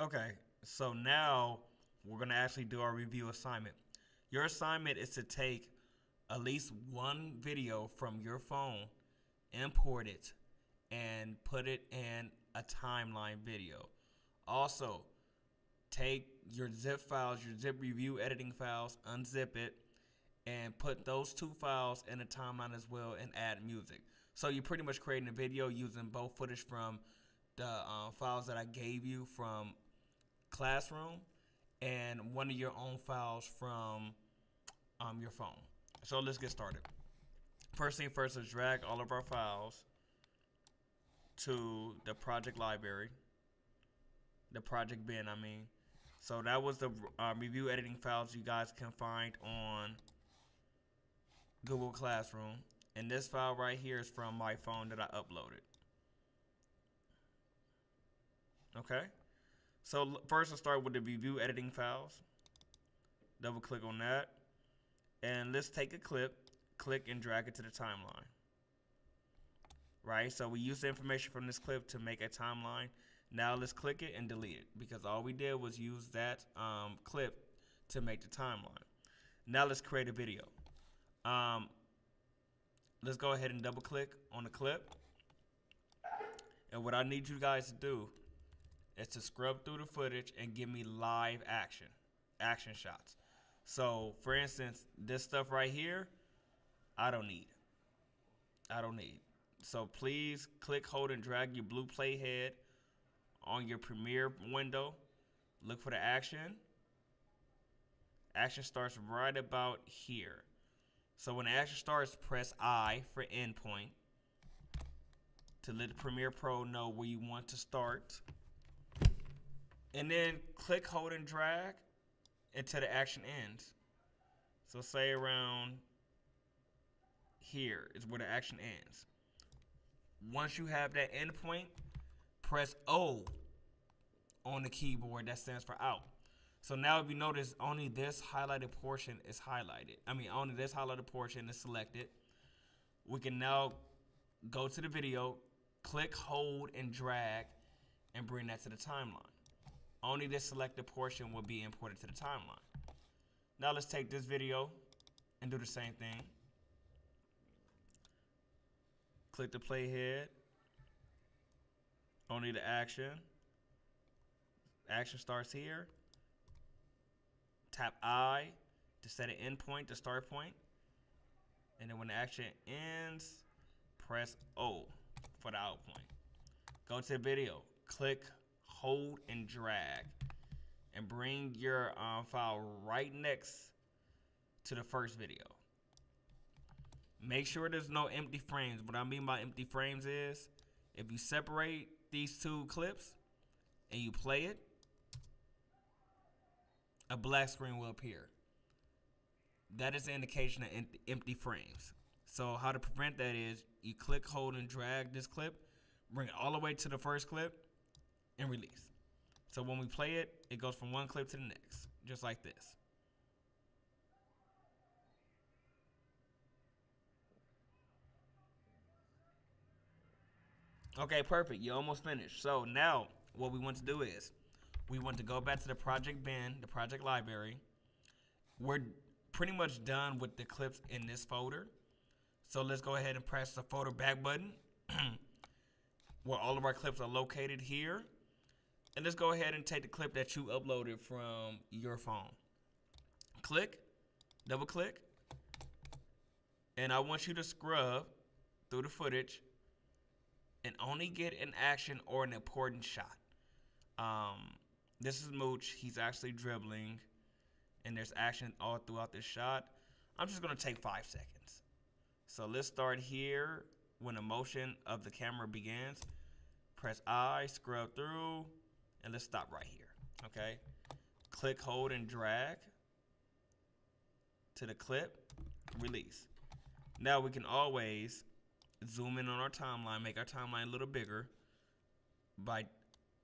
Okay, so now we're gonna actually do our review assignment. Your assignment is to take at least one video from your phone, import it, and put it in a timeline video. Also, take your zip files, your zip review editing files, unzip it, and put those two files in a timeline as well and add music. So you're pretty much creating a video using both footage from the files that I gave you from Classroom and one of your own files from your phone. So let's get started. First thing first is drag all of our files to the project library, the project bin, I mean. So that was the review editing files you guys can find on Google Classroom. And this file right here is from my phone that I uploaded. Okay? So first let's start with the review editing files. Double click on that. And let's take a clip, click and drag it to the timeline. Right? So we use the information from this clip to make a timeline. Now let's click it and delete it because all we did was use that clip to make the timeline. Now let's create a video. Let's go ahead and double click on the clip. And what I need you guys to do is to scrub through the footage and give me live action shots. So for instance, this stuff right here, I don't need. So please click, hold, and drag your blue playhead on your Premiere window. Look for the action. Action starts right about here. So when the action starts, press I for endpoint to let the Premiere Pro know where you want to start. And then click, hold, and drag until the action ends. So say around here is where the action ends. Once you have that endpoint, press O on the keyboard. That stands for out. So now if you notice, only this highlighted portion is highlighted. Only this highlighted portion is selected. We can now go to the video, click, hold, and drag, and bring that to the timeline. Only this selected portion will be imported to the timeline. Now let's take this video and do the same thing. Click the playhead. Only the action. Action starts here. Tap I to set an endpoint, the start point. And then when the action ends, press O for the out point. Go to the video. Click, hold, and drag. And bring your file right next to the first video. Make sure there's no empty frames. What I mean by empty frames is if you separate these two clips and you play it, a black screen will appear. That is an indication of empty frames. So how to prevent that is you click, hold, and drag this clip, bring it all the way to the first clip, and release. So when we play it, it goes from one clip to the next, just like this. Okay, perfect. You're almost finished. So now what we want to do is we want to go back to the project bin, the project library. We're pretty much done with the clips in this folder. So let's go ahead and press the folder back button where all of our clips are located here. And let's go ahead and take the clip that you uploaded from your phone. Click, double click, and I want you to scrub through the footage and only get an action or an important shot. This is Mooch. He's actually dribbling, and there's action all throughout this shot. I'm just going to take 5 seconds. So let's start here when the motion of the camera begins. Press I, scrub through, and let's stop right here. Okay? Click, hold, and drag to the clip. Release. Now we can always zoom in on our timeline, make our timeline a little bigger by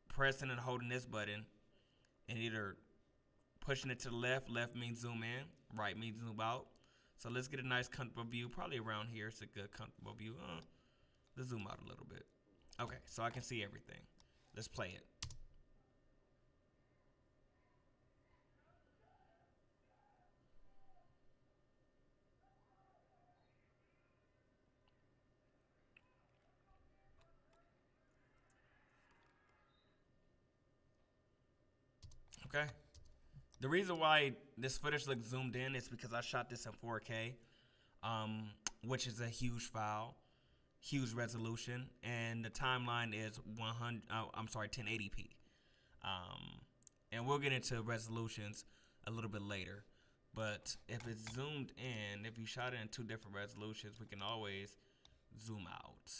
pressing and holding this button and either pushing it to the left. Left means zoom in, right means zoom out. So let's get a nice comfortable view, probably around here. It's a good comfortable view. Let's zoom out a little bit. Okay, so I can see everything. Let's play it. Okay. The reason why this footage looks zoomed in is because I shot this in 4K, which is a huge file, huge resolution, and the timeline is 1080p. And we'll get into resolutions a little bit later. But if it's zoomed in, if you shot it in two different resolutions, we can always zoom out.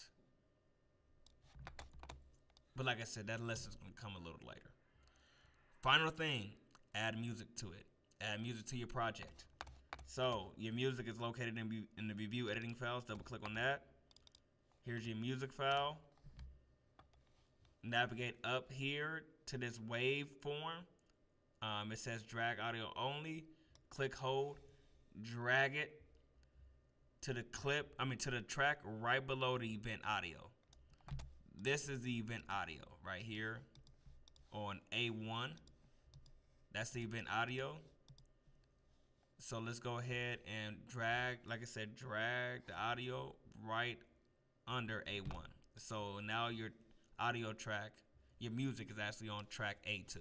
But like I said, that lesson's gonna come a little later. Final thing, add music to it. Add music to your project. So your music is located in the review editing files. Double click on that. Here's your music file. Navigate up here to this waveform. It says drag audio only. Click, hold, drag it to the to the track right below the event audio. This is the event audio right here on A1. That's the event audio. So let's go ahead and drag, like I said, drag the audio right under A1. So now your audio track, your music is actually on track A2.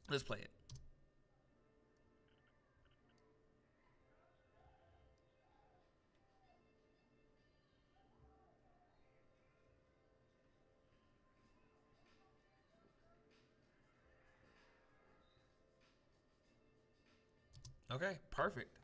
Let's play it. Okay, perfect.